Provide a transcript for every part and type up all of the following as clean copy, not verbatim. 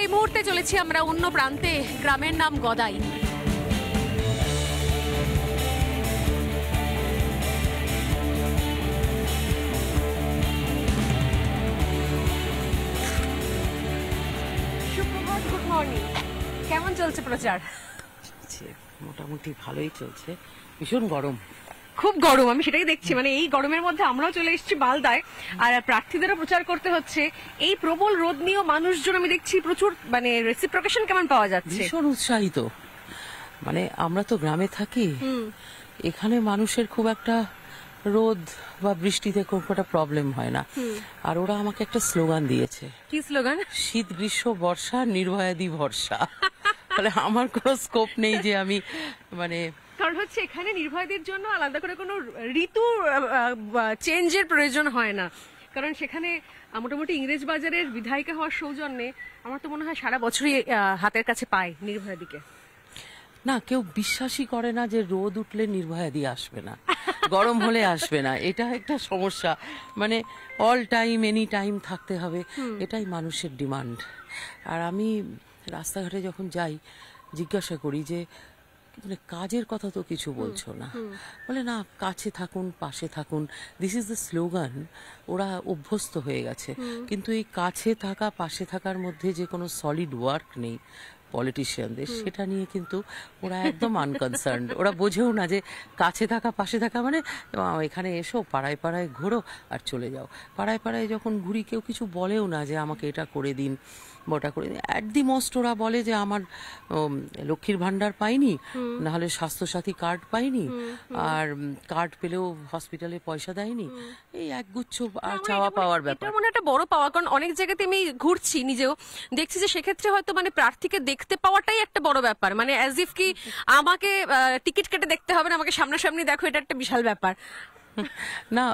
এই মুহূর্তে চলেছি আমরা অন্য প্রান্তে, গ্রামের নাম গদাই। সুপ্রভাত, গুড মর্নিং। কেমন চলছে প্রচার? মোটামুটি ভালোই চলছে, ভীষণ গরম, খুব গরম। আমি সেটাই দেখছি, মানে এই গরমের মধ্যে আমরাও চলে এসেছি মালদায়, আর প্রার্থীদেরও প্রচার করতে হচ্ছে। এই প্রবল রোদ নিয়েও মানুষজন আমি দেখছি প্রচুর, মানে রেসিপ্রোকেশন কেমন পাওয়া যাচ্ছে? ভীষণ উৎসাহিত। মানে আমরা তো গ্রামে থাকি, এখানে মানুষের খুব একটা রোদ বা বৃষ্টিতে খুব একটা প্রবলেম হয় না। আর ওরা আমাকে একটা স্লোগান দিয়েছে। কি স্লোগান? শীত গ্রীষ্ম বর্ষা নির্ভয়াদি ভরসা। তাহলে আমার কোনো স্কোপ নেই যে আমি মানে, কারণ হচ্ছে এখানে নির্ভয়াদের জন্য আলাদা করে কোনো ঋতু চেঞ্জের প্রয়োজন হয় না, কারণ সেখানে মোটামুটি ইংরেজ বাজারের বিধায়িকা হওয়ার সৌজন্যে আমার তো মনে হয় সারা বছরই হাতের কাছে পায় নির্ভয়াদিকে। না, কেউ বিশ্বাসই করে না যে রোদ উঠলে নির্ভয়াদি আসবে না, গরম হলে আসবে না। এটা একটা সমস্যা, মানে অল টাইম এনি টাইম থাকতে হবে, এটাই মানুষের ডিমান্ড। আর আমি রাস্তাঘাটে যখন যাই জিজ্ঞাসা করি যে মানে কাজের কথা তো কিছু বলছো না, বলে না কাছে থাকুন পাশে থাকুন, দিস ইজ দ্য স্লোগান। ওরা অভ্যস্ত হয়ে গেছে, কিন্তু এই কাছে থাকা পাশে থাকার মধ্যে যে কোনো সলিড ওয়ার্ক নেই পলিটিশিয়ানদের, সেটা নিয়ে কিন্তু ওরা একদম আনকনসার্নড। ওরা বোঝেও না যে কাছে থাকা পাশে থাকা মানে এখানে এসো, পাড়ায় পাড়ায় ঘোরো আর চলে যাও। পাড়ায় পাড়ায় যখন ঘুরি কেউ কিছু বলেও না যে আমাকে এটা করে দিন ওটা করে দিন। অ্যাট দি মোস্ট ওরা বলে যে আমার লক্ষ্মীর ভান্ডার পাইনি, নাহলে স্বাস্থ্যসাথী কার্ড পাইনি, আর কার্ড পেলেও হসপিটালে পয়সা দেয়নি, এই একগুচ্ছ চাওয়া পাওয়ার ব্যাপার। এটা মনে একটা বড় পাওয়া, কারণ অনেক জায়গাতে আমি ঘুরছি, নিজেও দেখছি যে সেক্ষেত্রে হয়তো মানে প্রার্থীকে দেখতে পাওয়াটাই একটা বড় ব্যাপার, মানে অ্যাজ ইফ কি আমাকে টিকিট কেটে দেখতে হবে না, আমাকে সামনাসামনি দেখো, এটা একটা বিশাল ব্যাপার। না,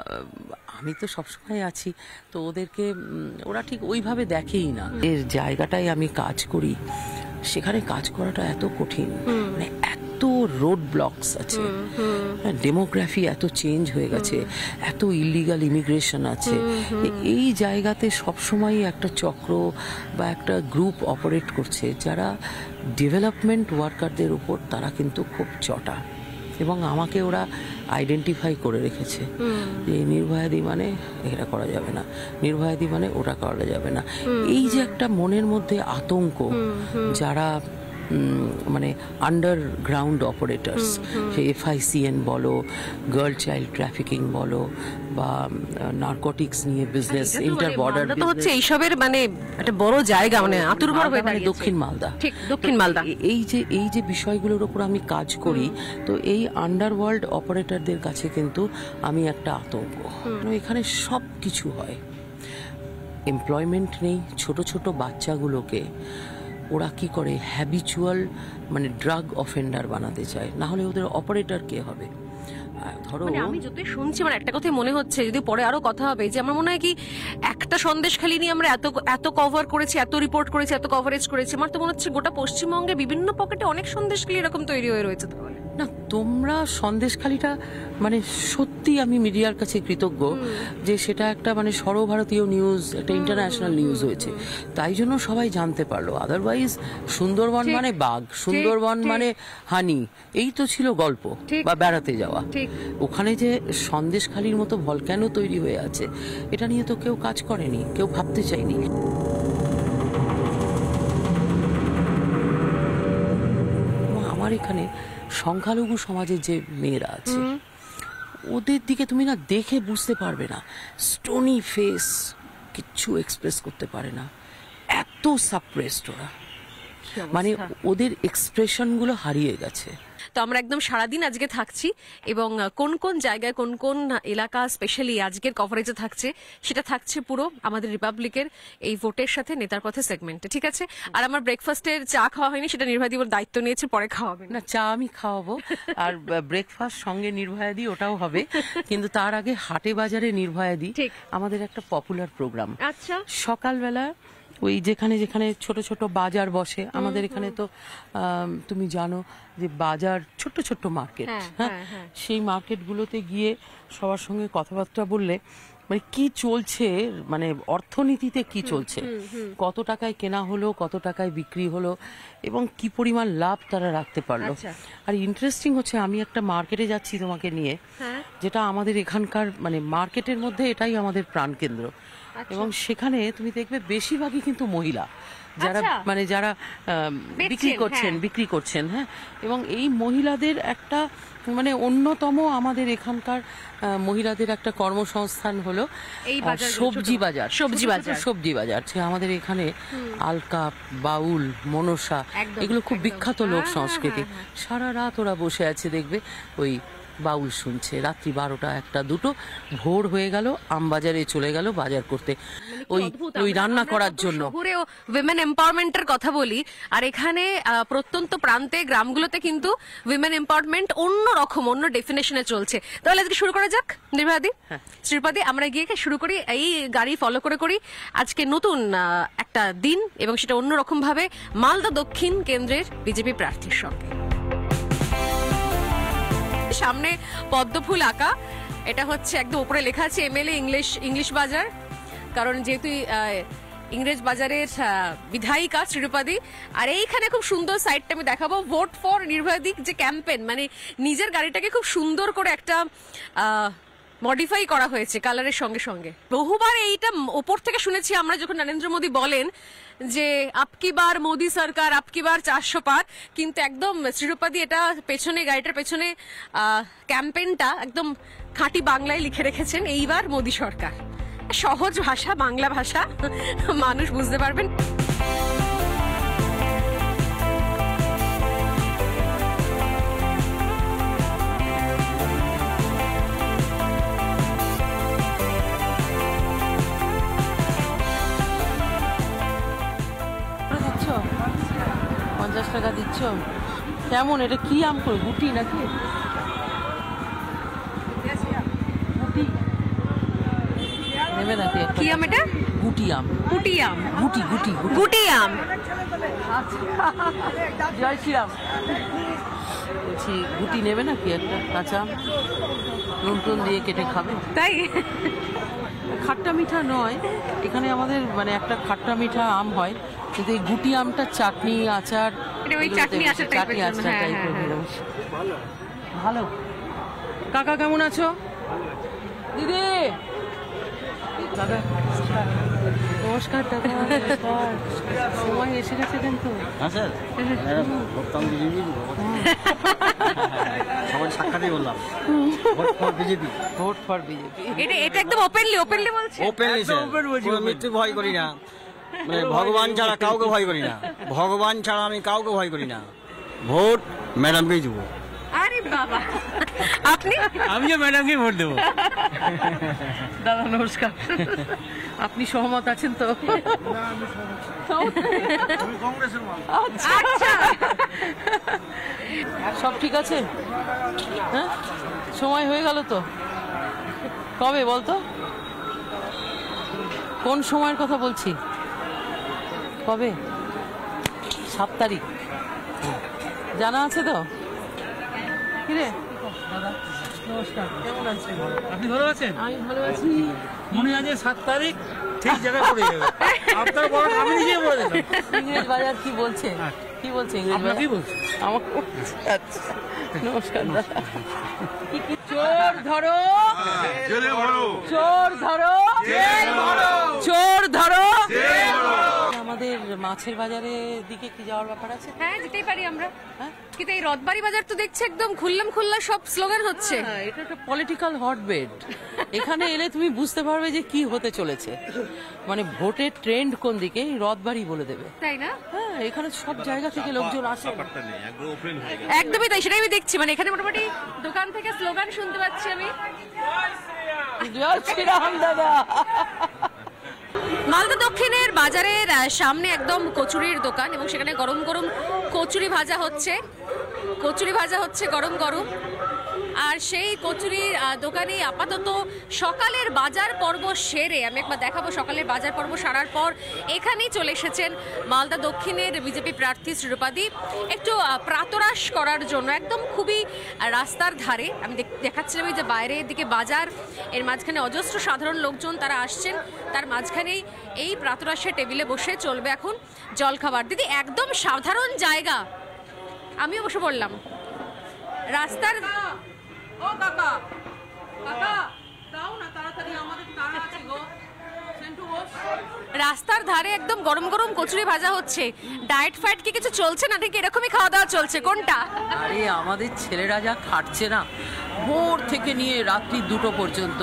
আমি তো সবসময় আছি, তো ওদেরকে ওরা ঠিক ওইভাবে দেখেই না। এর জায়গাটায় আমি কাজ করি, সেখানে কাজ করাটা এত কঠিন, মানে এত রোড ব্লকস আছে, ডেমোগ্রাফি এত চেঞ্জ হয়ে গেছে, এত ইলিগাল ইমিগ্রেশন আছে। এই জায়গাতে সবসময় একটা চক্র বা একটা গ্রুপ অপারেট করছে যারা ডেভেলপমেন্ট ওয়ার্কারদের উপর, তারা কিন্তু খুব চটা। এবং আমাকে ওরা আইডেন্টিফাই করে রেখেছে যে নির্ভয়াদি মানে এটা করা যাবে না, নির্ভয়াদি মানে ওটা করা যাবে না। এই যে একটা মনের মধ্যে আতঙ্ক, যারা মানে আন্ডারগ্রাউন্ড অপারেটার্স, সে FICN বলো, গার্ল চাইল্ড ট্রাফিকিং বলো, বা নার্কোটিক্স নিয়ে বিজনেস, ইন্টার বর্ডার হচ্ছে, এইসবের মানে একটা বড় জায়গা, মানে আতুরঘর হয়ে দাঁড়িয়েছে। দক্ষিণ মালদা, ঠিক দক্ষিণ মালদা। এই যে বিষয়গুলোর উপর আমি কাজ করি, তো এই আন্ডারওয়ার্ল্ড অপারেটরদের কাছে কিন্তু আমি একটা আতঙ্ক। এখানে সব কিছু হয়, এমপ্লয়মেন্ট নেই, ছোট ছোট বাচ্চাগুলোকে ওরা কি করে হ্যাবিচুয়াল মানে ড্রাগ অফেন্ডার বানাতে চায়, না হলে ওদের অপারেটর কে হবে? ধরো আমি যতই শুনছি আমার একটা কথাই মনে হচ্ছে, যদি পরে আরো কথা হবে, যে আমার মনে হয় কি একটা সন্দেশখালি নিয়ে আমরা এত কভার করেছি, এত রিপোর্ট করেছি, এত কভারেজ করেছি, আমার তো মনে হচ্ছে গোটা পশ্চিমবঙ্গে বিভিন্ন পকেটে অনেক সন্দেশখালি এরকম তৈরি হয়ে রয়েছে। না, তোমরা সন্দেশখালিটা মানে সত্যি আমি মিডিয়ার কাছে কৃতজ্ঞ যে সেটা একটা মানে সর্বভারতীয় নিউজ, একটা ইন্টারন্যাশনাল নিউজ হয়েছে, তাই জন্য সবাই জানতে পারলো। আদারওয়াইজ সুন্দরবন মানে বাঘ, সুন্দরবন মানে হানি, এই তো ছিল গল্প বা বেড়াতে যাওয়া। ওখানে যে সন্দেশখালির মতো ভলক্যানো তৈরি হয়ে আছে, এটা নিয়ে তো কেউ কাজ করেনি, কেউ ভাবতে চায়নি। আমার এখানে সংখ্যালঘু সমাজের যে মেয়েরা আছে, ওদের দিকে তুমি না দেখে বুঝতে পারবে না, স্টোনি ফেস, কিচ্ছু এক্সপ্রেস করতে পারে না, এত সাপ্রেসড ওরা, মানে ওদের এক্সপ্রেশনগুলো হারিয়ে গেছে। তো আমরা একদম সারাদিন আজকে থাকছি, এবং কোন কোন জায়গায় কোন কোন এলাকা স্পেশালি আজকের কভারেজে থাকছে, সেটা থাকছে পুরো আমাদের রিপাবলিকের এই ভোটের সাথে নেতার পথে সেগমেন্টে। ঠিক আছে, আর আমার ব্রেকফাস্টের চা খাওয়া হয়নি, সেটা নির্ভয়াদির দায়িত্ব নিয়েছে, পরে খাওয়াবে না। চা আমি খাওয়াবো, আর ব্রেকফাস্ট সঙ্গে নির্ভয়াদি, ওটাও হবে, কিন্তু তার আগে হাটে বাজারে নির্ভয়াদি আমাদের একটা পপুলার প্রোগ্রাম। আচ্ছা, সকালবেলা ওই যেখানে যেখানে ছোট ছোট বাজার বসে, আমাদের এখানে তো তুমি জানো যে বাজার ছোট্ট ছোট্ট মার্কেট, হ্যাঁ, সেই মার্কেটগুলোতে গিয়ে সবার সঙ্গে কথাবার্তা বললে মানে কি চলছে, মানে অর্থনীতিতে কি চলছে, কত টাকায় কেনা হলো, কত টাকায় বিক্রি হলো এবং কি পরিমাণ লাভ তারা রাখতে পারলো। আচ্ছা। আর ইন্টারেস্টিং হচ্ছে, আমি একটা মার্কেটে যাচ্ছি তোমাকে নিয়ে, হ্যাঁ। যেটা আমাদের এখানকার মানে মার্কেটের মধ্যে এটাই আমাদের প্রাণকেন্দ্র। এবং সেখানে তুমি দেখবে বেশিরভাগই কিন্তু মহিলা, যারা আচ্ছা। মানে যারা বেচছেন, বিক্রি করছেন, হ্যাঁ। এবং এই মহিলাদের একটা মানে অন্যতম আমাদের এখানকার মহিলাদের একটা কর্মসংস্থান হলো এই বাজারগুলো, সবজি ছোট বাজার, সবজি ছোট ছোট বাজার। সবজি বাজার। যে আমাদের এখানে আলকা, বাউল, মনসা, একদম, এগুলো খুব একদম। বিখ্যাত লোক হ্যাঁ, সংস্কৃতি। হ্যাঁ, হ্যাঁ। সারা রাত ওরা বসে আছে, দেখবে ওই বাউল শুনছে, রাত্রি 12টা 1টা 2টো, ভোর হয়ে গেল, আমবাজারে চলে গেল বাজার করতে, ওই ওই রান্না করার জন্য। শহুরেও উইমেন এম্পাওয়ারমেন্টের কথা বলি, আর এখানে প্রত্যন্ত প্রান্তে গ্রামগুলোতে কিন্তু উইমেন এম্পাওয়ারমেন্ট অন্য রকম, অন্য ডেফিনেশনে চলছে। তাহলে আজকে শুরু করা যাক নির্ভয়াদি, শ্রীপাদি, আমরা গিয়ে শুরু করি, এই গাড়ি ফলো করে করি আজকে নতুন একটা দিন, এবং সেটা অন্যরকম ভাবে মালদা দক্ষিণ কেন্দ্রের বিজেপি প্রার্থীর সঙ্গে। সামনে পদ্মফুল আঁকা, এটা হচ্ছে একদম উপরে লেখা আছে এমএলএ ইংলিশ বাজার, কারণ যেহেতু ইংরেজ বাজারের বিধায়িকা শ্রীরূপাদি। আর এইখানে খুব সুন্দর সাইডটা আমি দেখাবো, ভোট ফর নির্ভয়াদি যে ক্যাম্পেন, মানে নিজের গাড়িটাকে খুব সুন্দর করে একটা মডিফাই করা হয়েছে কালারের সঙ্গে সঙ্গে। বহুবার এইটা ওপর থেকে শুনেছি আমরা, যখন নরেন্দ্র মোদী বলেন যে আপকি বার মোদী সরকার, আপকি বার 400 পার, কিন্তু একদম শ্রীরূপাদি এটা পেছনে, গাড়িটার পেছনে ক্যাম্পেইনটা একদম খাঁটি বাংলায় লিখে রেখেছেন, এইবার মোদী সরকার। সহজ ভাষা, বাংলা ভাষা, মানুষ বুঝতে পারবেন। দিচ্ছ 50 টাকা দিচ্ছ, কেমন? এটা কি আম করে, গুটি নাকি? গুটি নেবে নাকি? কি আম এটা? গুটি আম। গুটি আম? গুটি গুটি গুটি গুটি আম। জয় শ্রীরাম। বলছি গুটি নেবে নাকি একটা কাঁচা আম, নুন টুন দিয়ে কেটে খাবে? তাই? খাট্টা মিঠা নয়, এখানে আমাদের মানে একটা খাট্টা মিঠা আম হয়, কিন্তু এই গুটি আমটা চাটনি আচার, এটা ওই চাটনি আচার টাইপের, আচার হ্যাঁ, টাইপের হ্যাঁ, বেরোয়। ভালো। কাকা কেমন আছো? দিদি, দাদা নমস্কার। দাদা নমস্কার। সময় এসে গেছে কিন্তু। হ্যাঁ স্যার, সবাই সাক্ষাৎই বললাম, vote for BJP. Vote for BJP. এটা একদম ওপেনলি বলছে। ওপেনলি স্যার, কোনো মৃত্যু ভয় করি না, মানে ভগবান ছাড়া কাউকে ভয় করি না, ভগবান ছাড়া আমি কাউকে ভয় করি না। ভোট ম্যাডামকেই দেবো। আরে বাবা, আপনি? আমিও ম্যাডামকে ভোট দেবো। দাদা নমস্কার, আপনি সহমত আছেন তো? আচ্ছা, সব ঠিক আছে? হ্যাঁ, সময় হয়ে গেল তো। কবে বলতো, কোন সময়ের কথা বলছি? কবে? 7 তারিখ জানা আছে তো? কিরে দাদা নমস্কার, কেমন আছেন? আপনি ভালো আছেন? আমি ভালো আছি। মনে আছে 7 তারিখ ঠিক জায়গায় পড়ে যাবে। আপনার বড় আমি নিজে বলে দিলাম। ইংরেজ বাজার কি বলছে? কি বলছে ইংরেজ বাজার? কি বলছে? আমার আচ্ছা, নমস্কার দাদা। চোর ধরো, চোর ধরো, চোর ধরো। আমাদের মাছের বাজারের দিকে কি যাওয়ার ব্যাপার আছে? হ্যাঁ যেতেই পারি আমরা। হ্যাঁ? কিন্তু এই রথবাড়ি বাজার তো দেখছি একদম খুল্লা সব স্লোগান হচ্ছে। হ্যাঁ, এটা একটা পলিটিক্যাল হটবেড। এখানে এলে তুমি বুঝতে পারবে যে কি হতে চলেছে, মানে ভোটের ট্রেন্ড কোন দিকে, এই রথবাড়ি বলে দেবে। তাই না? হ্যাঁ, এখানে সব জায়গা থেকে লোকজন আসে। একদমই তাই, সেটাই আমি দেখছি। মানে এখানে মোটামুটি দোকান থেকে স্লোগান শুনতে পাচ্ছি আমি। জয় শ্রীরাম দাদা। মালদা দক্ষিণের বাজারের সামনে একদম কচুরির দোকান, এবং সেখানে গরম গরম কচুরি ভাজা হচ্ছে গরম গরম। আর সেই কচুরির দোকানে আপাতত সকালের বাজার পর্ব সেরে আমি একবার দেখাবো সকালের বাজার পর্ব সারার পর এখানেই চলে এসেছেন মালদা দক্ষিণের বিজেপি প্রার্থী শ্রীরূপাদি একটু প্রাতরাশ করার জন্য একদম খুবই রাস্তার ধারে আমি দেখাচ্ছিলাম যে বাইরের দিকে বাজার এর মাঝখানে অজস্র সাধারণ লোকজন তারা আসছেন তার মাঝখানেই এই প্রাতরাশের টেবিলে বসে চলবে এখন জলখাবার। দিদি একদম সাধারণ জায়গা, আমিও বসে পড়লাম রাস্তার ও কাকা কাকা দাও না তাড়াতাড়ি আমাদের তাড়া আছে গো সেন্টু বস রাস্তার ধারে একদম গরম গরম কচুরি ভাজা হচ্ছে। ডায়েট ফ্যাট কি কিছু চলছে না নাকি এরকমই খাওয়া দাওয়া চলছে কোনটা? আরে আমাদের ছেলেরা যা খাটছে না ভোর থেকে নিয়ে রাত্রি 2টো পর্যন্ত,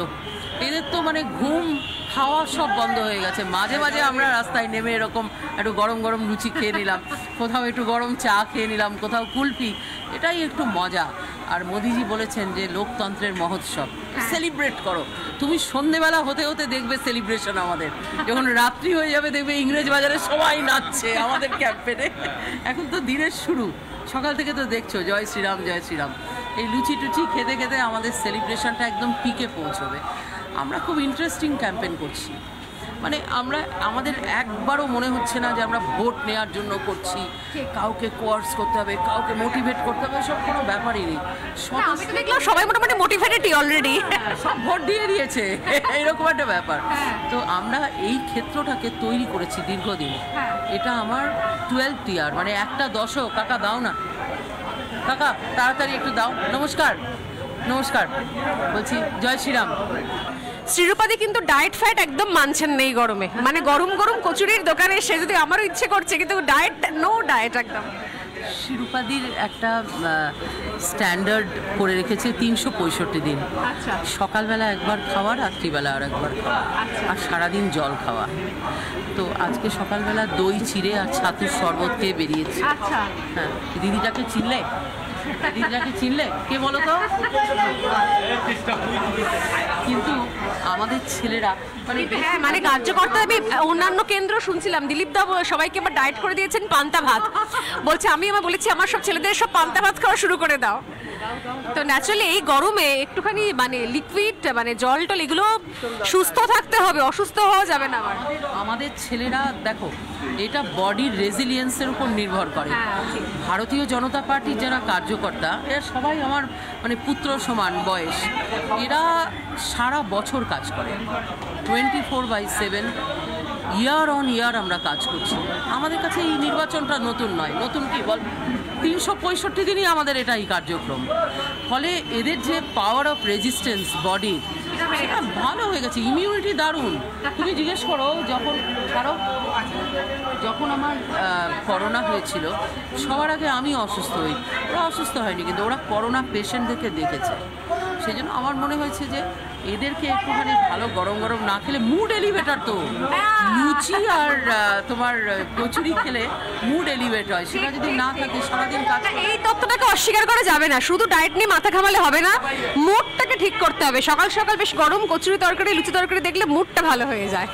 এদের তো মানে ঘুম খাওয়া সব বন্ধ হয়ে গেছে। মাঝে মাঝে আমরা রাস্তায় নেমে এরকম একটু গরম গরম লুচি খেয়ে নিলাম, কোথাও একটু গরম চা খেয়ে নিলাম, কোথাও কুলফি, এটাই একটু মজা। আর মোদিজি বলেছেন যে লোকতন্ত্রের মহোৎসব সেলিব্রেট করো। তুমি সন্ধেবেলা হতে হতে দেখবে সেলিব্রেশন, আমাদের যখন রাত্রি হয়ে যাবে দেখবে ইংরেজ বাজারে সবাই নাচছে আমাদের ক্যাম্পেনে। এখন তো দিনের শুরু, সকাল থেকে তো দেখছো জয় শ্রীরাম জয় শ্রীরাম। এই লুচি টুচি খেতে খেতে আমাদের সেলিব্রেশনটা একদম পিকে পৌঁছবে। আমরা খুব ইন্টারেস্টিং ক্যাম্পেন করছি, মানে আমাদের একবারও মনে হচ্ছে না যে আমরা ভোট নেওয়ার জন্য করছি, কাউকে কোয়ার্স করতে হবে, কাউকে মোটিভেট করতে হবে, সব কোনো ব্যাপারই নেই। আমি তো দেখলাম সবাই মোটামুটি মোটিভেটেডই অলরেডি, সব ভোট দিয়ে দিয়েছে এরকম একটা ব্যাপার। তো আমরা এই ক্ষেত্রটাকে তৈরি করেছি দীর্ঘদিন। এটা আমার 12th ইয়ার, মানে একটা দশক। কাকা দাও না, কাকা তাড়াতাড়ি একটু দাও। নমস্কার নমস্কার, বলছি জয় শ্রীরাম। শ্রীরূপাদি কিন্তু ডায়েট ফ্যাট একদম মানছেন নেই গরমে, মানে গরম গরম কচুরির দোকানে সে যদি আমারও ইচ্ছে করছে কিন্তু ডায়েট নো ডায়েট একদম। শ্রীরূপাদির একটা স্ট্যান্ডার্ড করে রেখেছে 365 দিন। আচ্ছা, সকালবেলা একবার খাওয়া, রাত্রিবেলা আর একবার খাওয়া, আর সারাদিন জল খাওয়া। তো আজকে সকালবেলা দই চিড়ে আর ছাতুর শরবত খেয়ে বেরিয়েছি। আচ্ছা, হ্যাঁ, দিদিটাকে চিনলে? দিদিটাকে চিনলে কে বলো তো? কিন্তু আমাদের ছেলেরা হ্যাঁ মানে কার্যকর্তা আমি অন্যান্য কেন্দ্র শুনছিলাম দিলীপ দা সবাইকে আবার ডায়েট করে দিয়েছেন পান্তা ভাত, বলছে আমি বলেছি আমার সব ছেলেদের সব পান্তা ভাত খাওয়া শুরু করে দাও। তো ন্যাচারালি এই গরমে একটুখানি মানে লিকুইড মানে জল টল এগুলো সুস্থ থাকতে হবে, অসুস্থ হওয়া যাবে না। আমাদের ছেলেরা দেখো এটা বডির রেজিলিয়েন্সের উপর নির্ভর করে। ভারতীয় জনতা পার্টির যারা কার্যকর্তা এরা সবাই আমার মানে পুত্র সমান বয়স, এরা সারা বছর কাজ করে 24/7 ইয়ার অন ইয়ার আমরা কাজ করছি। আমাদের কাছে এই নির্বাচনটা নতুন নয়, নতুন কি বল, 365 দিনই আমাদের এটাই কার্যক্রম। ফলে এদের যে পাওয়ার অফ রেজিস্ট্যান্স বডি সেটা ভালো হয়ে গেছে, ইমিউনিটি দারুণ। তুমি জিজ্ঞেস করো যখন আমার করোনা হয়েছিল সবার আগে আমি অসুস্থ হই, ওরা অসুস্থ হয়নি, কিন্তু ওরা করোনা পেশেন্টদেরকে দেখেছে। সেই জন্য আমার মনে হয়েছে যে এদেরকে একটুখানি ভালো গরম গরম না খেলে মুড এলিভেটার, তো লুচি আর তোমার কচুরি খেলে মুড এলিভেট হয়, সেটা যদি না থাকে সারাদিন কাজ। এই তথ্যটাকে অস্বীকার করা যাবে না, শুধু ডায়েট নিয়ে মাথা ঘামালে হবে না, মুডটাকে ঠিক করতে হবে। সকাল সকাল বেশ গরম কচুরি তরকারি লুচি তরকারি দেখলে মুডটা ভালো হয়ে যায়।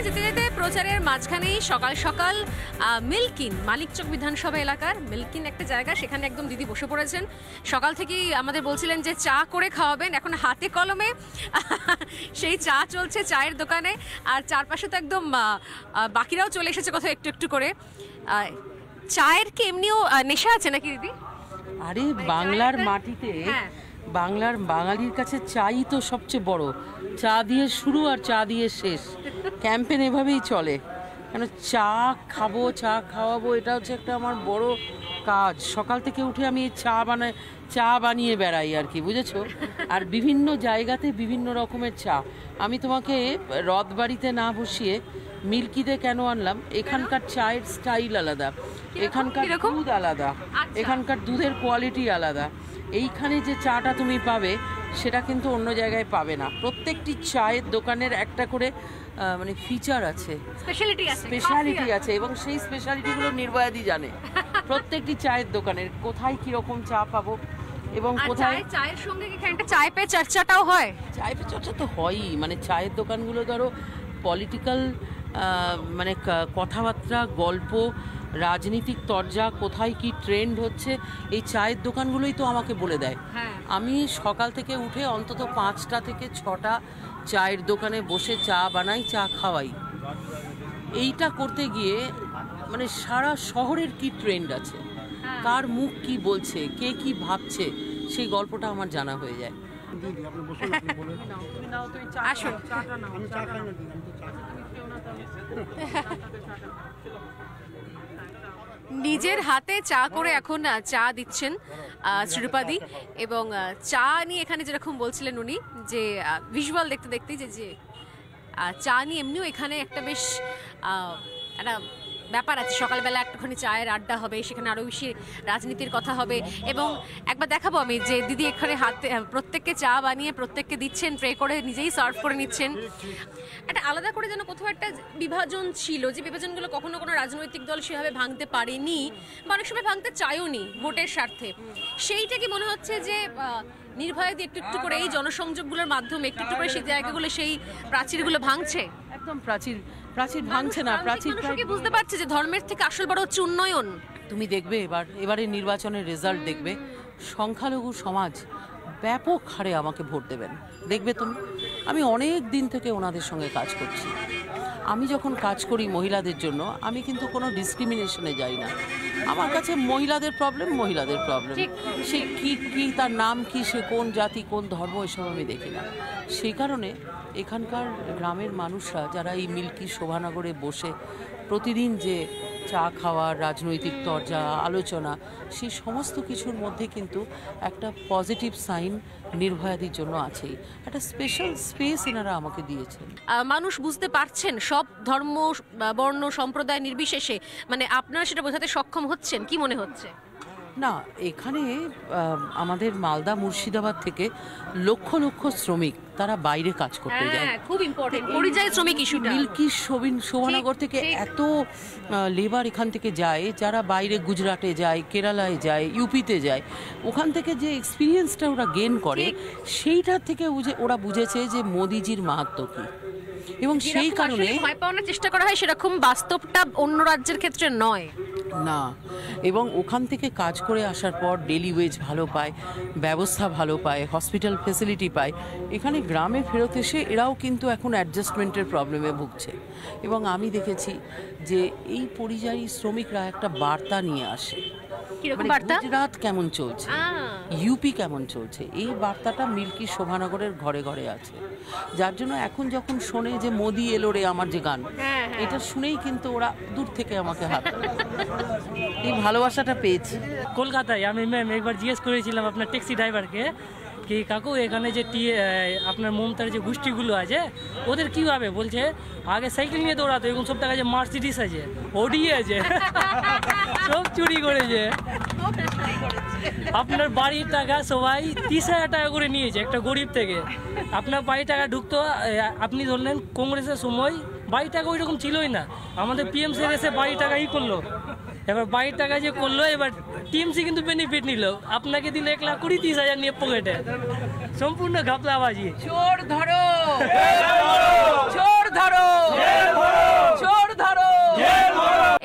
যেতে যেতে প্রচারের মাঝখানেই সকাল সকাল মিল্কিন মানিকচক বিধানসভা এলাকার মিল্কিন একটা জায়গা, সেখানে একদম দিদি বসে পড়েছেন। সকাল থেকেই আমাদের বলছিলেন যে চা করে খাওয়াবেন, এখন হাতে কলমে সেই চা চলছে চায়ের দোকানে। আর চারপাশে তো একদম বাকিরাও চলে এসেছে কোথাও একটু একটু করে। চায়ের কি এমনিও নেশা আছে নাকি দিদি? আরে বাংলার মাটিতে বাংলার বাঙালির কাছে চাই তো সবচেয়ে বড়, চা দিয়ে শুরু আর চা দিয়ে শেষ। ক্যাম্পেন এভাবেই চলে, কেন চা খাবো চা খাওয়াবো, এটা হচ্ছে একটা আমার বড় কাজ। সকাল থেকে উঠে আমি চা বানিয়ে বেড়াই আর কি, বুঝেছো? আর বিভিন্ন জায়গাতে বিভিন্ন রকমের চা। আমি তোমাকে রথবাড়িতে না বসিয়ে মিল্কিতে কেন আনলাম, এখানকার চায়ের স্টাইল আলাদা, এখানকার দুধ আলাদা, এখানকার দুধের কোয়ালিটি আলাদা। এইখানে যে চাটা তুমি পাবে সেটা কিন্তু অন্য জায়গায় পাবে না। প্রত্যেকটি চায়ের দোকানের একটা করে মানে ফিচার আছে, স্পেশালিটি আছে, এবং সেই স্পেশালিটিগুলো নির্ভয়াদি জানে। প্রত্যেকটি চায়ের দোকানের কোথায় কিরকম চা পাবো এবং কোথায় চায়ের সঙ্গে এখানটা চায় পে চর্চাটাও হয়। চায় পে চর্চা তো হয়ই, মানে চায়ের দোকানগুলো ধরো পলিটিক্যাল মানে কথাবার্তা, গল্প, রাজনীতিক তরজা, কোথায় কি ট্রেন্ড হচ্ছে, এই চায়ের দোকানগুলোই তো আমাকে বলে দেয়। আমি সকাল থেকে উঠে অন্তত 5টা থেকে 6টা চায়ের দোকানে বসে চা বানাই, চা খাওয়াই। এইটা করতে গিয়ে মানে সারা শহরের কি ট্রেন্ড আছে, কার মুখ কি বলছে, কে কি ভাবছে, সেই গল্পটা আমার জানা হয়ে যায়। আসুন। নিজের হাতে চা করে এখন চা দিচ্ছেন শ্রীরূপাদি, এবং চা নিয়ে এখানে যেরকম বলছিলেন উনি যে ভিজুয়াল দেখতে দেখতে যে চা নিয়ে এমনিও এখানে একটা বেশ একটা ব্যাপার আছে। সকালবেলা একটুখানি চায়ের আড্ডা হবে, সেখানে আরো বেশি রাজনীতির কথা হবে, এবং একবার দেখাবো আমি যে দিদি এখানে হাতে প্রত্যেককে চা বানিয়ে প্রত্যেককে দিচ্ছেন, ট্রে করে নিজেই সার্ভ করে নিচ্ছেন। একটা আলাদা করে যেন কোথাও একটা বিভাজন ছিল, যে বিভাজনগুলো কখনো কোনো রাজনৈতিক দল সেভাবে ভাঙতে পারেনি, বা অনেক সময় ভাঙতে চায়ও নি ভোটের স্বার্থে। সেইটা কি মনে হচ্ছে যে নির্ভয়াদি একটু একটু করে এই জনসংযোগগুলোর মাধ্যমে একটু একটু করে সেই জায়গাগুলো, সেই প্রাচীরগুলো ভাঙছে? একদম প্রাচীর ভাঙছে না, প্রাচীর বুঝতে পারছে যে ধর্মের থেকে আসল বড় হচ্ছে উন্নয়ন। তুমি দেখবে এবারে নির্বাচনের রেজাল্ট দেখবে, সংখ্যালঘু সমাজ ব্যাপক হারে আমাকে ভোট দেবেন, দেখবে তুমি। আমি অনেক দিন থেকে ওনাদের সঙ্গে কাজ করছি। আমি যখন কাজ করি মহিলাদের জন্য, আমি কিন্তু কোনো ডিসক্রিমিনেশনে যাই না। আমার কাছে মহিলাদের প্রবলেম, সে কি তার নাম কি, সে কোন জাতি, কোন ধর্ম, এসব আমি দেখি না। সেই কারণে এখানকার গ্রামের মানুষরা যারা এই মিল্কি শোভানগরে বসে প্রতিদিন যে চা খাওয়ার, রাজনৈতিক তরজা, আলোচনা, সেই সমস্ত কিছুর মধ্যে কিন্তু একটা পজিটিভ সাইন নির্ভয়াদির জন্য আছেই। একটা স্পেশাল স্পেস এনারা আমাকে দিয়েছেন। মানুষ বুঝতে পারছেন সব ধর্ম, বর্ণ, সম্প্রদায় নির্বিশেষে, মানে আপনারা সেটা বোঝাতে সক্ষম হচ্ছেন, কি মনে হচ্ছে? না, এখানে আমাদের মালদা মুর্শিদাবাদ থেকে লক্ষ লক্ষ শ্রমিক তারা বাইরে কাজ করতে যায়, খুব ইম্পর্টেন্ট পরিযায়ী শ্রমিক ইস্যুটা। মিল্কি শোভানগর থেকে এত লেবার এখান থেকে যায়, যারা বাইরে গুজরাটে যায়, কেরালায় যায়, ইউপিতে যায়, ওখান থেকে যে এক্সপিরিয়েন্সটা ওরা গেন করে, সেইটার থেকে ওরা বুঝেছে যে মোদিজির মাহাত্ম্য কি, এবং সেই কারণে ভয় পাওয়ানোর চেষ্টা করা হয় সেরকম বাস্তবটা অন্য রাজ্যের ক্ষেত্রে নয় না। এবং ওখান থেকে কাজ করে আসার পর ডেলি ওয়েজ ভালো পায়, ব্যবস্থা ভালো পায়, হসপিটাল ফেসিলিটি পায়। এখানে গ্রামে ফেরত এসে এরাও কিন্তু এখন অ্যাডজাস্টমেন্টের প্রবলেমে ভুগছে। এবং আমি দেখেছি যে এই পরিযায়ী শ্রমিকরা একটা বার্তা নিয়ে আসে, গুজরাট কেমন চলছে, ইউপি কেমন চলছে, এই বার্তাটা মিল্কি শোভানগরের ঘরে ঘরে আছে। যার জন্য এখন যখন শোনে যে মোদি এলো রে আমার যে গান, এটা শুনেই কিন্তু ওরা দূর থেকে আমাকে হাত এই ভালোবাসাটা পেয়েছি। কলকাতায় আমি ম্যাম একবার জিজ্ঞেস করেছিলাম আপনার ট্যাক্সি ড্রাইভারকে কি কাকু এখানে যে আপনার মমতার যে গোষ্ঠীগুলো আছে ওদের কীভাবে, বলছে আগে সাইকেল নিয়ে দৌড়াতো, এখন সব টাকা যে মার্সিডিস আছে, ওডি আছে, সব চুরি করেছে। আপনার বাড়ির টাকা সবাই 30,000 টাকা করে নিয়েছে একটা গরিব থেকে। আপনার বাড়ির টাকা ঢুকতো, আপনি ধরলেন কংগ্রেসের সময় বাড়ির টাকা ওই রকম ছিলই না, আমাদের পিএমসি এসে বাড়ির টাকা করলো, এবার বাড়ির টাকা যে করলো, এবার টিএমসি কিন্তু বেনিফিট নিল, আপনাকে দিল 1,20,30,000 নিয়ে পকেটে, সম্পূর্ণ ঘাপলাবাজি। চোর ধরো, চোর ধরো, চোর ধরো।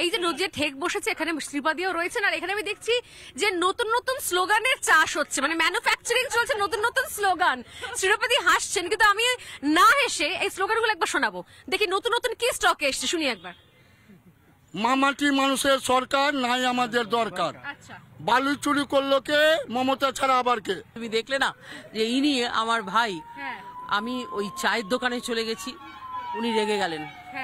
এই যে নদীর ঠেক বসেছে, এখানে শ্রীপাদিও রয়েছেন, আর এখানে আমি দেখছি যে নতুন নতুন স্লোগানের চাষ হচ্ছে, মানে ম্যানুফ্যাকচারিং চলছে, নতুন নতুন স্লোগান। শ্রীপাদি হাসছেন, কিন্তু আমি না হেসে এই স্লোগানগুলো একবার শোনাবো, দেখি নতুন নতুন কি স্টকে এসছে, শুনি একবার। মামাটি মানুষের সরকার নাই আমাদের দরকার, বালু চুরি করলো কে, মমতা ছাড়া আবার কে। তুমি দেখলে না যে ইনি আমার ভাই, আমি ওই চায়ের দোকানে চলে গেছি, উনি রেগে গেলেন,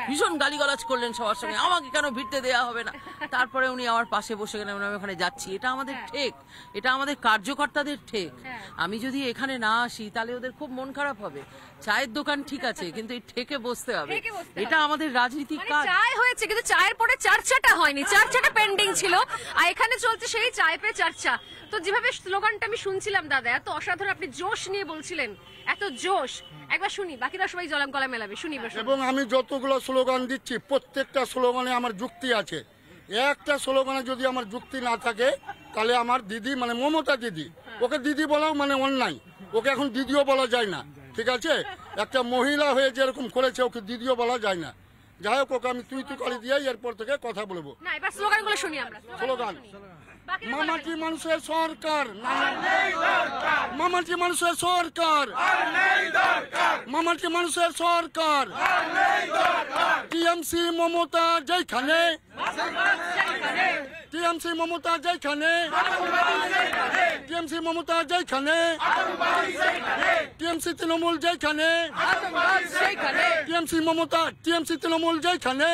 ভীষণ গালিগালাজ করলেন সবার সঙ্গে, আমাকে কেন ভিড়তে দেয়া হবে না। তারপরে উনি আমার পাশে বসে গেলেন, আমি ওখানে যাচ্ছি। এটা আমাদের ঠেক, এটা আমাদের কার্যকর্তাদের ঠেক। আমি যদি এখানে না আসি তাহলে ওদের খুব মন খারাপ হবে। চায়ের দোকান ঠিক আছে, কিন্তু এই ঠেকে বসতে হবে, এটা আমাদের রাজনীতির কাজ। চায় হয়েছে কিন্তু চায়ের পরে চর্চাটা হয়নি, চর্চাটা পেন্ডিং ছিল, আর এখানে চলছে সেই চায় পে চর্চা। তো যেভাবে স্লোগানটা আমি শুনছিলাম দাদা, এত অসাধারণ, আপনি জোশ নিয়ে বলছিলেন, এত জোশ। একবার শুনি, বাকিরা সবাই জলাম গলা মেলাবে, শুনি এবার শুনি। এবং আমি যতগুলো স্লোগান দিচ্ছি প্রত্যেকটা স্লোগানে আমার যুক্তি আছে। একটা স্লোগানে যদি আমার যুক্তি না থাকে তাহলে আমার দিদি মানে মমতা দিদি, ওকে দিদি বলাও মানে অন্যায়, ওকে এখন দিদিও বলা যায় না, ঠিক আছে? একটা মহিলা হয়ে যেরকম করেছে ওকে দিদিও বলা যায় না। যাই হোক, ওকে আমি তুই করে দিয়ে এরপর থেকে কথা বলবো। না, এবার স্লোগানগুলো শুনি আমরা। স্লোগান মামাটি মানুষের সরকার, মামাটি মানুষের সরকার, মামাটি মানুষের সরকার, টিএমসি মমতা যেখানে, টিএমসি মমতা যেখানে, টিএমসি মমতা যেখানে, টিএমসি তৃণমূল যেখানে, টিএমসি মমতা, টিএমসি তৃণমূল যেখানে,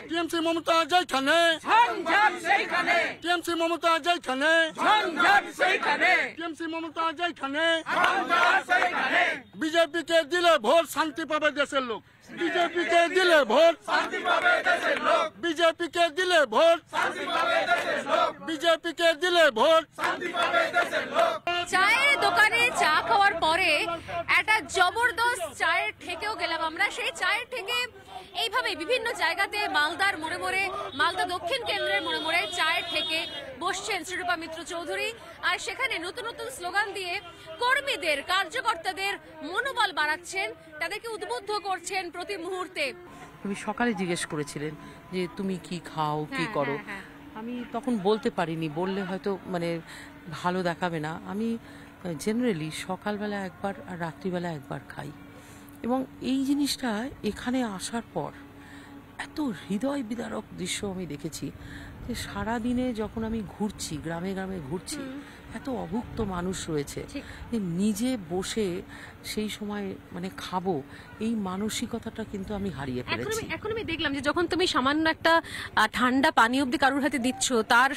টিএমসি মমতা যেখানে, টিএমসি মমতা যেখানে, টিএমসি মমতা যেখানে, বিজেপিকে দিলে ভোট শান্তি পাবে দেশের লোক, বিজেপিকে দিলে ভোট শান্তি পাবে দেশের লোক, বিজেপিকে দিলে ভোট শান্তি পাবে দেশের লোক, বিজেপিকে দিলে ভোট শান্তি পাবে দেশের লোক। চায়ের দোকানে চা খাওয়ার পরে একটা জবরদস্ত চায়ের ঠেকেও গেলাম আমরা। সেই চায়ের ঠেকে এইভাবে বিভিন্ন জায়গাতে মালদার মোড়ে মোড়ে, মালদা দক্ষিণ কেন্দ্রের মোড়ে মোড়ে চায়ের ঠেকে বসছেন শ্রীরূপা মিত্র চৌধুরী, আর সেখানে নতুন নতুন স্লোগান দিয়ে কর্মীদের, কার্যকর্তাদের মনোবল বাড়াচ্ছেন, তাদেরকে উদ্বুদ্ধ করছেন প্রতি মুহূর্তে। তুমি সকালে জিজ্ঞেস করেছিলেন যে তুমি কি খাও, কি করো। আমি তখন বলতে পারিনি, বললে হয়তো মানে ভালো দেখাবে না। আমি জেনারেলি সকালবেলা একবার আর রাত্রিবেলা একবার খাই, এবং এই জিনিসটা এখানে আসার পর এত হৃদয় বিদারক দৃশ্য আমি দেখেছি যে সারাদিনে যখন আমি ঘুরছি, গ্রামে গ্রামে ঘুরছি, এত অভুক্ত মানুষ রয়েছে যে নিজে বসে সেই সময় মানে খাবো, এই মানসিকতাটা কিন্তু আমি হারিয়ে ফেলেছি। এখন আমি দেখলাম যে যখন তুমি সামান্য একটা ঠান্ডা পানি অব্দি কারোর হাতে দিচ্ছ, তার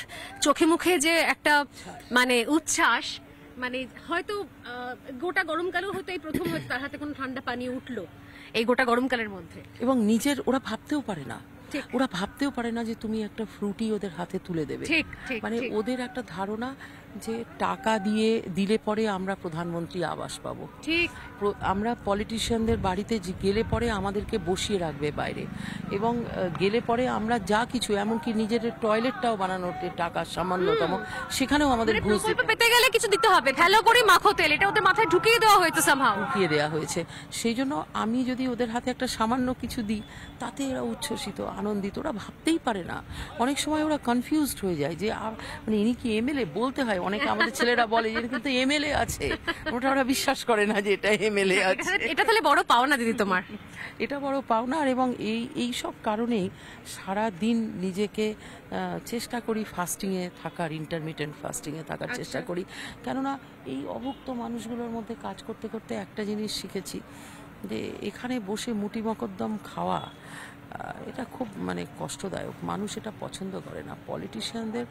চোখে মুখে যে একটা মানে উচ্ছ্বাস, মানে হয়তো গোটা গরমকালেও হয়তো এই প্রথম হয়তো তার হাতে কোনো ঠান্ডা পানি উঠলো এই গোটা গরমকালের মধ্যে। এবং নিজের ওরা ভাবতেও পারে না, ওরা ভাবতেও পারে না যে তুমি একটা ফ্রুটি ওদের হাতে তুলে দেবে। মানে ওদের একটা ধারণা যে টাকা দিয়ে দিলে পরে আমরা প্রধানমন্ত্রী আবাস পাবো, ঠিক আমরা পলিটিশিয়ানদের বাড়িতে গেলে পরে আমাদেরকে বসিয়ে রাখবে বাইরে, এবং গেলে পরে আমরা যা কিছু এমনকি নিজের টয়লেটটাও বানানোর টাকা সামান্যতম সেখানেও আমাদের ঘুষ পেতে গেলে কিছু দিতে হবে, ভালো করে মাখো তেল, এটা ওদের মাথায় ঢুকিয়ে দেওয়া হয়েছে, ঢুকিয়ে দেওয়া হয়েছে। সেই জন্য আমি যদি ওদের হাতে একটা সামান্য কিছু দিই তাতে এরা উচ্ছ্বসিত, আনন্দিত, ওরা ভাবতেই পারে না। অনেক সময় ওরা কনফিউজড হয়ে যায় যে মানে ইনি কি এমএলএ বলতে হয়, অনেকে আমাদের ছেলেরা বলে যে কিন্তু এমএলএ আছে, ওটা ওরা বিশ্বাস করে না যে এটা এমএলএ আছে। এটা তাহলে বড় পাওনা দিদি তোমার, এটা বড় পাওনা। আর এবং এই সব কারণেই সারা দিন নিজেকে চেষ্টা করি ফাস্টিংয়ে থাকার, ইন্টারমিটেন্ট ফাস্টিংয়ে থাকার চেষ্টা করি। কেননা এই অভুক্ত মানুষগুলোর মধ্যে কাজ করতে করতে একটা জিনিস শিখেছি যে এখানে বসে মুটি মকদ্দম খাওয়া এটা খুব মানে কষ্টদায়ক, মানুষ এটা পছন্দ করে না। পলিটিশিয়ানদের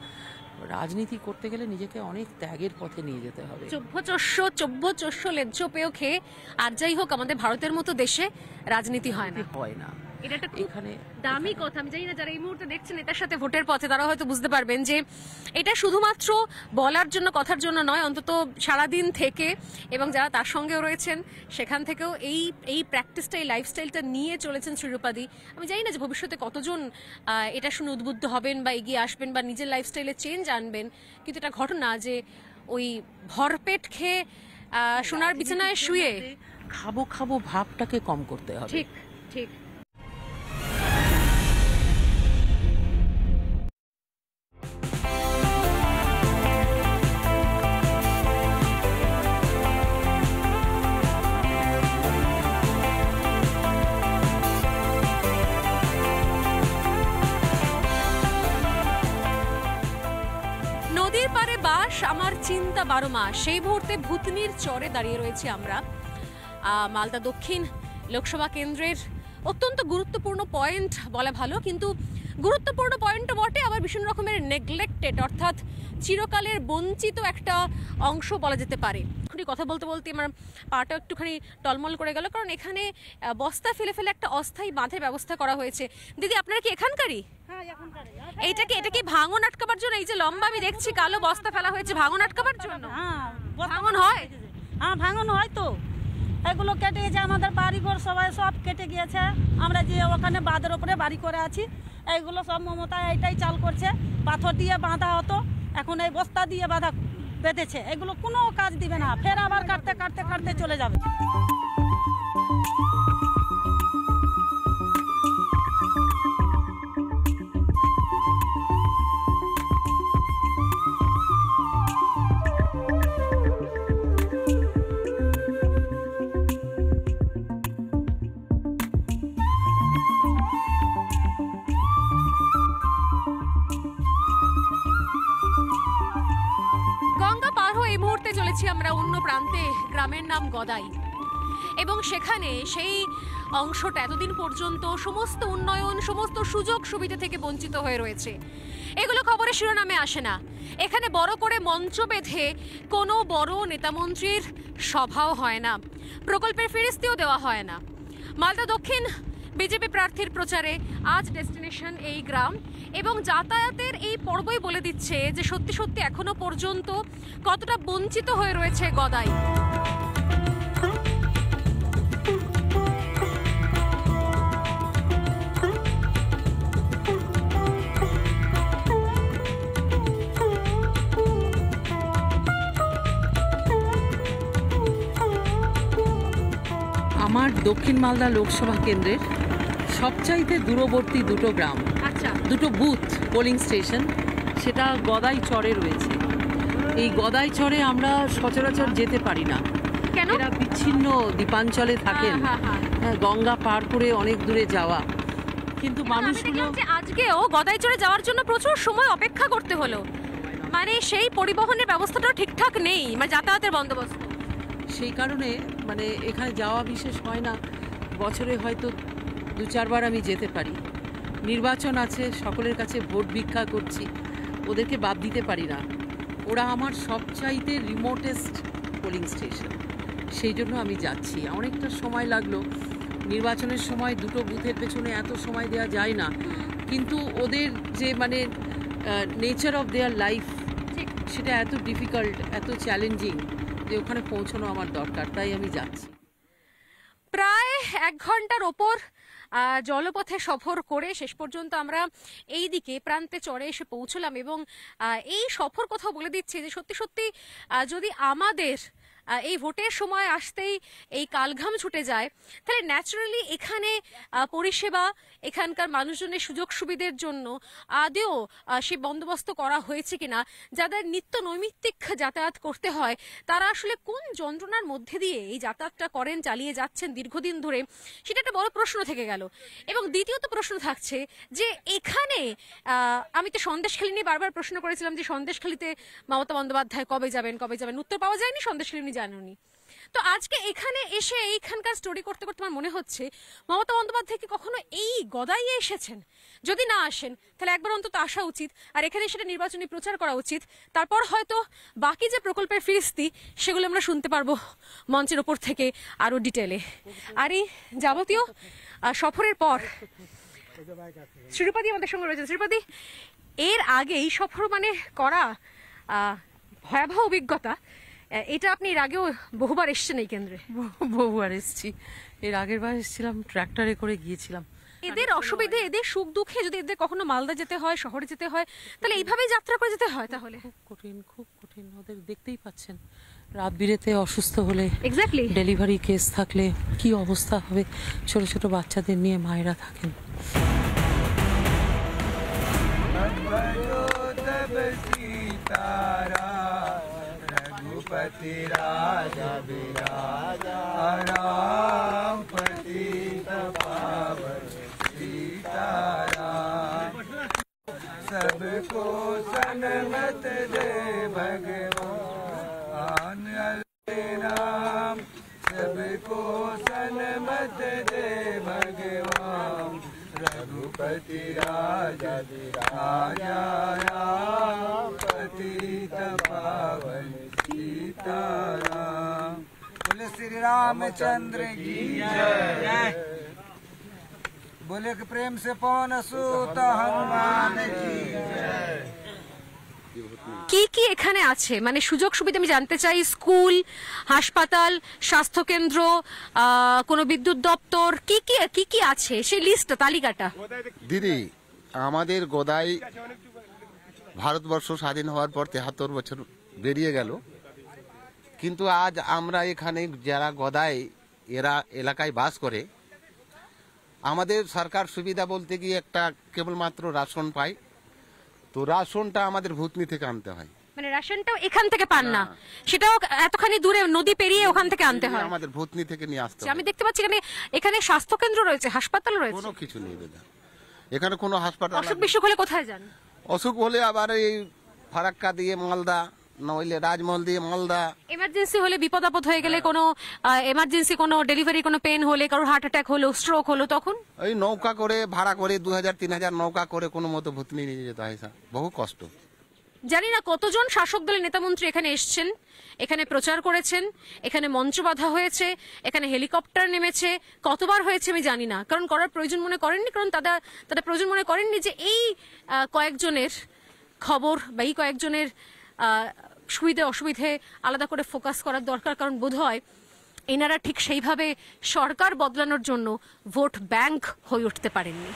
রাজনীতি করতে গেলে নিজেকে অনেক ত্যাগের পথে নিয়ে যেতে হবে। চব্য লেজ্জ পেয়েও খেয়ে, আর যাই হোক আমাদের ভারতের মতো দেশে রাজনীতি হয় না। এটা একটা এখানে দামি কথা। আমি জানি না যারা এই মুহূর্তে দেখছেন এটার সাথে ভোটের পথে, তারা হয়তো বুঝতে পারবেন যে এটা শুধুমাত্র বলার জন্য, কথার জন্য নয়, অন্তত সারাদিন থেকে এবং যারা তার সঙ্গেও রয়েছেন সেখান থেকেও এই প্র্যাকটিসটা, এই লাইফস্টাইলটা নিয়ে চলেছেন শ্রীরূপাদি। আমি জানি না যে ভবিষ্যতে কতজন এটা শুনে উদ্বুদ্ধ হবেন বা এগিয়ে আসবেন বা নিজের লাইফস্টাইলে চেঞ্জ আনবেন, কিন্তু এটা ঘটনা যে ওই ভরপেট খেয়ে সোনার বিছানায় শুয়ে খাবো ভাবটাকে কম করতে হবে। ঠিক ঠিক। নদীর পারে বাস, আমার চিন্তা 12 মাস। সেই মুহূর্তে ভূতনির চরে দাঁড়িয়ে রয়েছি আমরা, মালদা দক্ষিণ লোকসভা কেন্দ্রের অত্যন্ত গুরুত্বপূর্ণ পয়েন্ট বলা ভালো, কিন্তু গুরুত্বপূর্ণ পয়েন্টও বটে, আবার ভীষণ রকমের নেগলেক্টেড, অর্থাৎ চিরকালের বঞ্চিত একটা অংশ বলা যেতে পারে। কথা বলতে বলতে আমার পাটা একটুখানি টলমল করে গেল, কারণ এখানে বস্তা ফেলে ফেলে একটা অস্থায়ী বাঁধের ব্যবস্থা করা হয়েছে। দিদি, আপনারা কি এখানকারই? এটা কি ভাঙন আটকাবার জন্য? এই যে লম্বা আমি দেখছি কালো বস্তা ফেলা হয়েছে, ভাঙন আটকাবার জন্য? ভাঙন হয়? হ্যাঁ, ভাঙন হয় তো। এগুলো কেটে গেছে, আমাদের বাড়িঘর সবাই সব কেটে গিয়েছে। আমরা যে ওখানে বাঁধের ওপরে বাড়ি করে আছি, এইগুলো সব মমতা এইটাই চাল করছে। পাথর দিয়ে বাঁধা হতো, এখন এই বস্তা দিয়ে বেঁধেছে। এগুলো কোনো কাজ দিবে না, ফের আবার কাটতে কাটতে কাটতে চলে যাবে। গঙ্গা পার হয়ে এই মুহূর্তে চলেছি আমরা অন্য প্রান্তে, গ্রামের নাম গদাই, এবং সেখানে সেই অংশটা এতদিন পর্যন্ত সমস্ত উন্নয়ন, সমস্ত সুযোগ সুবিধা থেকে বঞ্চিত হয়ে রয়েছে। এগুলো খবরের শিরোনামে আসে না। এখানে বড় করে মঞ্চ বেঁধে কোনো বড় নেতামন্ত্রীর সভাও হয় না, প্রকল্পের ফিরিস্তিও দেওয়া হয় না। মালদা দক্ষিণ বিজেপি প্রার্থীর প্রচারে আজ ডেস্টিনেশন এই গ্রাম, এবং যাতায়াতের এই পর্বই বলে দিচ্ছে যে সত্যি সত্যি এখনো পর্যন্ত কতটা বঞ্চিত হয়ে রয়েছে গদাই। আমার দক্ষিণ মালদা লোকসভা কেন্দ্রের সবচাইতে দূরবর্তী দুটো গ্রাম, আচ্ছা, দুটো বুথ পোলিং স্টেশন, সেটা গদাই চরে রয়েছে। এই গদাই চরে আমরা সচরাচর যেতে পারি না, কেন? এরা বিচ্ছিন্ন দ্বীপাঞ্চলে থাকেন, গঙ্গা পার করে অনেক দূরে যাওয়া, কিন্তু মানুষগুলো আজকেও গদাই চরে যাওয়ার জন্য প্রচুর সময় অপেক্ষা করতে হলো। মানে সেই পরিবহনের ব্যবস্থাটাও ঠিকঠাক নেই, মানে যাতায়াতের বন্দোবস্ত। সেই কারণে মানে এখানে যাওয়া বিশেষ হয় না। বছরে হয়তো 2-4 বার আমি যেতে পারি। নির্বাচন আছে, সকলের কাছে ভোট ভিক্ষা করছি, ওদেরকে বাদ দিতে পারি না। ওরা আমার সবচাইতে রিমোটেস্ট পোলিং স্টেশন, সেই জন্য আমি যাচ্ছি। অনেকটা সময় লাগলো। নির্বাচনের সময় দুটো বুথের পেছনে এত সময় দেওয়া যায় না, কিন্তু ওদের যে মানে নেচার অফ দেয়ার লাইফ, সেটা এত ডিফিকাল্ট, এত চ্যালেঞ্জিং যে ওখানে পৌঁছানো আমার দরকার, তাই আমি যাচ্ছি। প্রায় 1 ঘন্টার ওপর জলপথে সফর করে শেষ পর্যন্ত আমরা এই দিকে প্রান্তে চরে এসে পৌঁছলাম, এবং এই সফর কথা বলে দিচ্ছে যে সত্যি সত্যি যদি আমাদের এই ভোটের সময় আসতেই এই কালঘাম ছুটে যায়, তাহলে ন্যাচারালি এখানে পরিষেবা, এখানকার মানুষজনের সুযোগ সুবিধার জন্য আদেও সে বন্দোবস্ত করা হয়েছে কিনা, যাদের নিত্য নৈমিত্তিক যাতায়াত করতে হয় তারা আসলে কোন যন্ত্রণার মধ্যে দিয়ে এই যাতায়াতটা করেন, চালিয়ে যাচ্ছেন দীর্ঘদিন ধরে, সেটা একটা বড় প্রশ্ন থেকে গেল। এবং দ্বিতীয়ত প্রশ্ন থাকছে যে এখানে আমি তো সন্দেশখালী নিয়ে বারবার প্রশ্ন করেছিলাম যে সন্দেশখালীতে মমতা বন্দ্যোপাধ্যায় কবে যাবেন, উত্তর পাওয়া যায়নি, সন্দেশখালী জানুনি। তো আজকে এখানে এসে এইখানকার স্টোরি করতে করতে আমার মনে হচ্ছে মমতা বন্দ্যোপাধ্যায় কি কখনো এই গদাইয়ে এসেছেন? যদি না আসেন তাহলে একবার অন্তত আসা উচিত, আর এখানে সেটা নির্বাচনী প্রচার করা উচিত। তারপর হয়তো বাকি যে প্রকল্পের ফিরিস্তি সেগুলো আমরা শুনতে পারবো মঞ্চের ওপর থেকে আরো ডিটেলে। আর এই যাবতীয় সফরের পর শ্রীপতি আমাদের সঙ্গে রয়েছে। শ্রীপতি, এর আগে এই সফর মানে করা ভয়াবহ অভিজ্ঞতা, এটা আপনি এর আগেও বহুবার এসেছেন এই কেন্দ্রে? বহুবার এসেছি। এর আগের বার এসেছিলাম ট্র্যাক্টরে করে গিয়েছিলাম। এদের অসুবিধে, এদের সুখ দুঃখে যদি এদের কখনো মালদা যেতে হয়, শহরে যেতে হয়, তাহলে এইভাবেই যাত্রা করে যেতে হয়? তাহলে খুব কঠিন, খুব কঠিন। ওদের দেখতেই পাচ্ছেন, রাত বিরেতে অসুস্থ হলে, এক্স্যাক্টলি ডেলিভারি কেস থাকলে কি অবস্থা হবে। ছোট ছোট বাচ্চাদের নিয়ে মায়েরা থাকেন। रघुपति राजा विराजा राम पतित पावन सीताराम सबको सन्मत दे भगवान राम सबको सन्मत दे भगवान। पति राजा विराजा राम पतित पावन सीताराम। बोले श्री रामचंद्र की जय। बोले कि प्रेम से पवन सुत हनुमान की जय। কি কি এখানে আছে মানে সুযোগ সুবিধা আমি জানতে চাই। স্কুল, হাসপাতাল, স্বাস্থ্য কেন্দ্র, কোনো বিদ্যুৎ দপ্তর, কি কি আছে সেই লিস্ট তালিকাটা। দিদি, আমাদের গদাই ভারতবর্ষ স্বাধীন হওয়ার পর ৭৩ বছর বেরিয়ে গেল, কিন্তু আজ আমরা এখানে যারা গদাই এরা এলাকায় বাস করে, আমাদের সরকার সুবিধা বলতে গিয়ে একটা কেবলমাত্র রাশন পাই। তো রাশনটা আমাদের ভূতনি থেকে আনতে হয়, মানে রেশনটাও এখান থেকে পান না, সেটাও এতখানি দূরে নদী পেরিয়ে ওখান থেকে আনতে হয়। আমাদের ভূতনি থেকে নিয়ে আসতে হয়। আমি দেখতে পাচ্ছি এখানে স্বাস্থ্য কেন্দ্র রয়েছে, হাসপাতাল রয়েছে। কোনো কিছু নেই দাদা, এখানে কোনো হাসপাতাল। অসুখ বিসুখ হলে কোথায় যান? অসুখ হলে আবার এই ফারাক্কা দিয়ে মালদা, নইলে রাজমহল দিয়ে মালদা। এমার্জেন্সি হলে, বিপদ আপদ হয়ে গেলে, কোনো এমার্জেন্সি কোনো ডেলিভারি, কোনো পেন হলে, কারোর হার্ট অ্যাটাক হলো, স্ট্রোক হলো, তখন ওই নৌকা করে ভাড়া করে ২০০০-৩০০০ নৌকা করে কোনো মতো ভূতনি নিয়ে যেতে হয়, বহু কষ্ট। জানি না কতজন শাসক দলের নেতামন্ত্রী এখানে এসছেন, এখানে প্রচার করেছেন, এখানে মঞ্চ বাঁধা হয়েছে, এখানে হেলিকপ্টার নেমেছে, কতবার হয়েছে আমি জানি না, কারণ করার প্রয়োজন মনে করেননি, কারণ তারা প্রয়োজন মনে করেননি যে এই কয়েকজনের খবর বা এই কয়েকজনের সুবিধে অসুবিধে আলাদা করে ফোকাস করার দরকার, কারণ বোধহয় এনারা ঠিক সেইভাবে সরকার বদলানোর জন্য ভোট ব্যাংক হয়ে উঠতে পারেননি।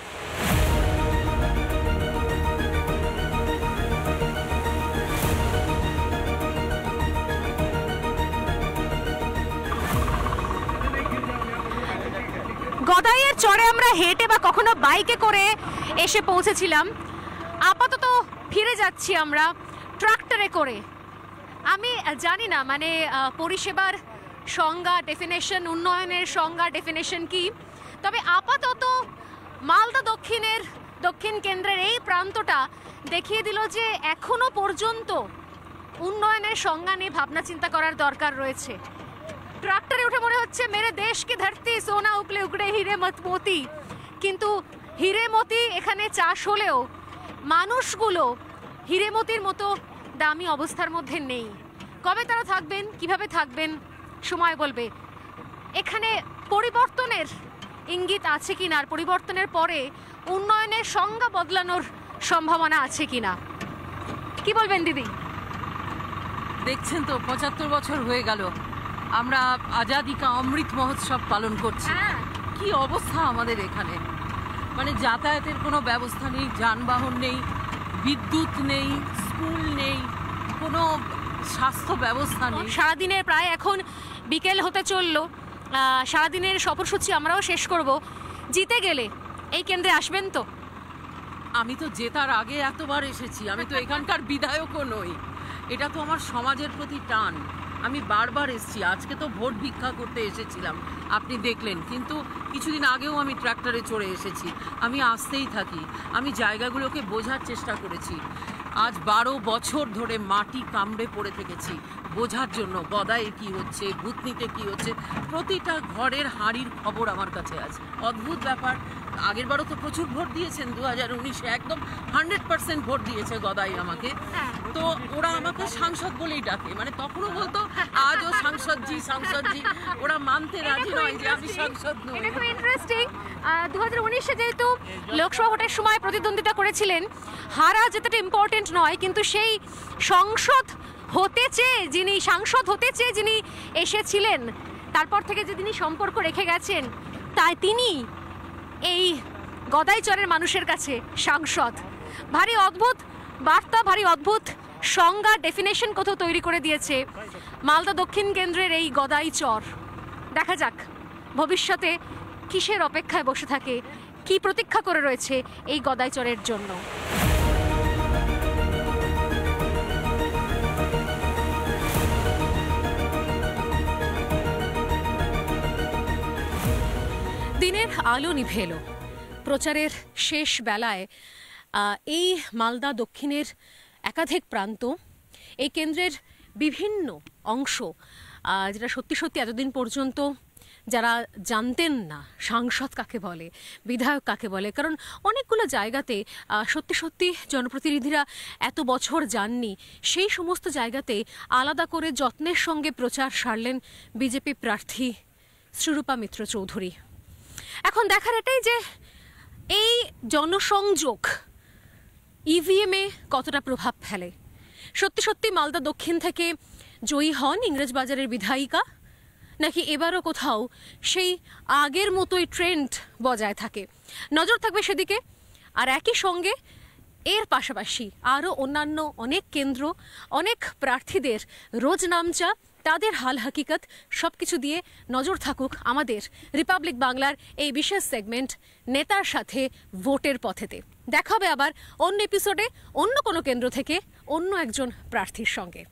গদাইয়ের চরে আমরা হেঁটে বা কখনো বাইকে করে এসে পৌঁছেছিলাম, আপাতত ফিরে যাচ্ছি আমরা ট্রাক্টরে করে। আমি জানি না মানে পরিষেবার সংজ্ঞা, ডেফিনেশন, উন্নয়নের সংজ্ঞা, ডেফিনেশন কি, তবে আপাতত মালদা দক্ষিণ কেন্দ্রের এই প্রান্তটা দেখিয়ে দিল যে এখনো পর্যন্ত উন্নয়নের সংজ্ঞা নিয়ে ভাবনা চিন্তা করার দরকার রয়েছে। ট্রাক্টরে উঠে মনে হচ্ছে মেরে দেশ কি ধরতি সোনা উপলে উগড়ে হিরে মত মোতি, কিন্তু হিরে মতি এখানে চাষ হলেও মানুষগুলো হিরে মতির মতো দামি অবস্থার মধ্যে নেই। কবে তারা থাকবেন, কিভাবে থাকবেন, সময় বলবে। এখানে পরিবর্তনের ইঙ্গিত আছে কিনা, আর পরিবর্তনের পরে উন্নয়নের সংজ্ঞা বদলানোর সম্ভাবনা আছে কিনা, কি বলবেন দিদি? দেখছেন তো ৭৫ বছর হয়ে গেল আমরা আজাদি কা অমৃত মহোৎসব পালন করছি। কি অবস্থা আমাদের এখানে, মানে যাতায়াতের কোনো ব্যবস্থা নেই, যানবাহন নেই, বিদ্যুৎ নেই, স্কুল নেই, কোনো স্বাস্থ্য ব্যবস্থা নেই। সারাদিনের প্রায় এখন বিকেল হতে চললো, সারাদিনের সফরসূচি আমরাও শেষ করব। জিতে গেলে এই কেন্দ্রে আসবেন তো? আমি তো জেতার আগে এতবার এসেছি, আমি তো এখানকার বিধায়কও নই, এটা তো আমার সমাজের প্রতি টান, আমি বারবার এসেছি। আজকে তো ভোট ভিক্ষা করতে এসেছিলাম, আপনি দেখলেন, কিন্তু কিছুদিন আগেও আমি ট্রাক্টরে চড়ে এসেছি। আমি আসতেই থাকি, আমি জায়গাগুলোকে বোঝার চেষ্টা করেছি। আজ 12 বছর ধরে মাটি কামড়ে পড়ে থেকেছি বোঝার জন্য গদায়ে কি হচ্ছে, ভূতনিতে কি হচ্ছে, প্রতিটা ঘরের হাঁড়ির খবর আমার কাছে আছে। অদ্ভুত ব্যাপার, আগেরবারও তো প্রচুর ভোট দিয়েছেন, 2019-এ একদম 100% ভোট দিয়েছে গদাই আমাকে। তো ওরা আমাকে সাংসদ বলেই ডাকে, মানে তখনও বলতো আজও সাংসদজি সাংসদজি, ওরা মানতে রাজি নয় যে আমি সাংসদ নই। এটা খুব ইন্টারেস্টিং। 2019-এ যেহেতু লোকসভা ভোটের সময় প্রতিদ্বন্দ্বিতা করেছিলেন, হারা যেটা ইম্পর্টেন্ট নয়, কিন্তু সেই সাংসদ হতে চেয়ে যিনি এসেছিলেন, তারপর থেকে যে তিনি সম্পর্ক রেখে গেছেন, তাই তিনি এই গদাইচরের মানুষের কাছে সাংসদ। ভারী অদ্ভুত বার্তা, ভারী অদ্ভুত সংজ্ঞা, ডেফিনেশন কোথাও তৈরি করে দিয়েছে মালদা দক্ষিণ কেন্দ্রের এই গদাইচর। দেখা যাক ভবিষ্যতে কিসের অপেক্ষায় বসে থাকে, কি প্রতীক্ষা করে রয়েছে এই গদাইচরের জন্য। দিনের আলো নিভে এলো প্রচারের শেষ বেলায়। এই মালদা দক্ষিণের একাধিক প্রান্ত, এই কেন্দ্রের বিভিন্ন অংশ, যেটা সত্যি সত্যি এতদিন পর্যন্ত যারা জানতেন না সাংসদ কাকে বলে, বিধায়ক কাকে বলে, কারণ অনেকগুলো জায়গাতে সত্যি সত্যি জনপ্রতিনিধিরা এত বছর যাননি, সেই সমস্ত জায়গাতে আলাদা করে যত্নের সঙ্গে প্রচার সারলেন বিজেপি প্রার্থী শ্রীরূপা মিত্র চৌধুরী। এখন দেখার এটাই যে এই জনসংযোগ ইভিএমে কতটা প্রভাব ফেলে। সত্যি সত্যি মালদা দক্ষিণ থেকে জয়ী হন ইংরেজবাজারের বিধায়িকা, নাকি এবারও কোথাও সেই আগের মতোই ট্রেন্ড বজায় থাকে? নজর থাকবে সেদিকে। আর একই সঙ্গে এর পাশাপাশি আরও অন্যান্য অনেক কেন্দ্র, অনেক প্রার্থীদের রোজ নামচা, তাদের হাল হাকিকত সবকিছু দিয়ে নজর থাকুক আমাদের রিপাবলিক বাংলার এই বিশেষ সেগমেন্ট নেতার সাথে ভোটের পথেতে। দেখা হবে আবার অন্য এপিসোডে অন্য কোনো কেন্দ্র থেকে অন্য একজন প্রার্থীর সঙ্গে।